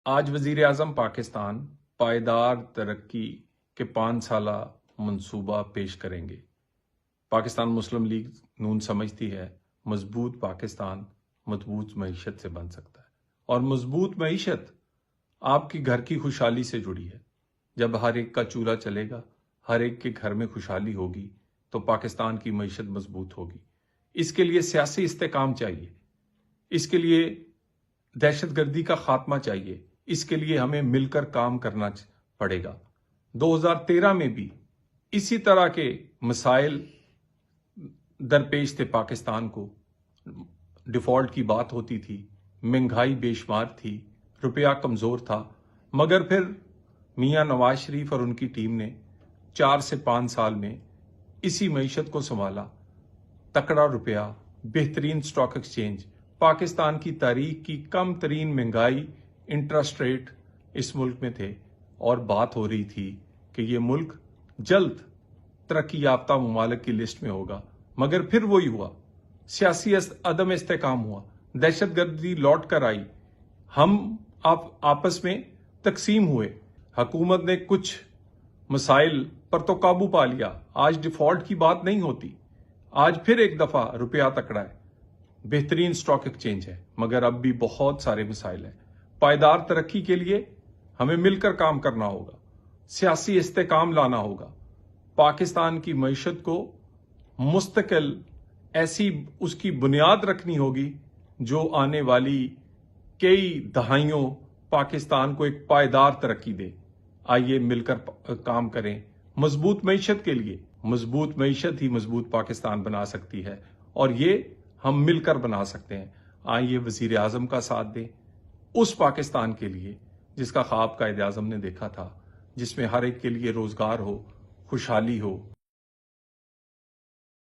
آج وزیر اعظم پاکستان پائیدار ترقی کے 5 سالہ منصوبہ پیش کریں گے۔ پاکستان مسلم لیگ نون سمجھتی ہے مضبوط پاکستان مضبوط معیشت سے بن سکتا ہے، اور مضبوط معیشت آپ کی گھر کی خوشحالی سے جڑی ہے۔ جب ہر ایک کا چولہا چلے گا، ہر ایک کے گھر میں خوشحالی ہوگی تو پاکستان کی معیشت مضبوط ہوگی۔ اس کے لیے سیاسی استحکام چاہیے، اس کے لیے دہشت گردی کا خاتمہ چاہیے، اس کے لیے ہمیں مل کر کام کرنا پڑے گا۔ 2013 میں بھی اسی طرح کے مسائل درپیش تھے پاکستان کو۔ ڈیفالٹ کی بات ہوتی تھی، مہنگائی بے شمار تھی، روپیہ کمزور تھا، مگر پھر میاں نواز شریف اور ان کی ٹیم نے 4 سے 5 سال میں اسی معیشت کو سنبھالا۔ تکڑا روپیہ، بہترین سٹاک ایکسچینج، پاکستان کی تاریخ کی کم ترین مہنگائی، انٹرسٹ ریٹ اس ملک میں تھے، اور بات ہو رہی تھی کہ یہ ملک جلد ترقی یافتہ ممالک کی لسٹ میں ہوگا، مگر پھر وہی ہوا، سیاسی عدم استحکام ہوا، دہشت گردی لوٹ کر آئی، ہم آپس میں تقسیم ہوئے، حکومت نے کچھ مسائل پر تو قابو پا لیا۔ آج ڈیفالٹ کی بات نہیں ہوتی، آج پھر ایک دفعہ روپیہ تکڑا ہے، بہترین سٹاک ایکسچینج ہے، مگر اب بھی بہت سارے مسائل ہیں۔ پائیدار ترقی کے لیے ہمیں مل کر کام کرنا ہوگا، سیاسی استحکام لانا ہوگا، پاکستان کی معیشت کو مستقل ایسی اس کی بنیاد رکھنی ہوگی جو آنے والی کئی دہائیوں پاکستان کو ایک پائیدار ترقی دے۔ آئیے مل کر کام کریں مضبوط معیشت کے لیے۔ مضبوط معیشت ہی مضبوط پاکستان بنا سکتی ہے، اور یہ ہم مل کر بنا سکتے ہیں۔ آئیے وزیر اعظم کا ساتھ دیں اس پاکستان کے لیے جس کا خواب قائد اعظم نے دیکھا تھا، جس میں ہر ایک کے لیے روزگار ہو، خوشحالی ہو،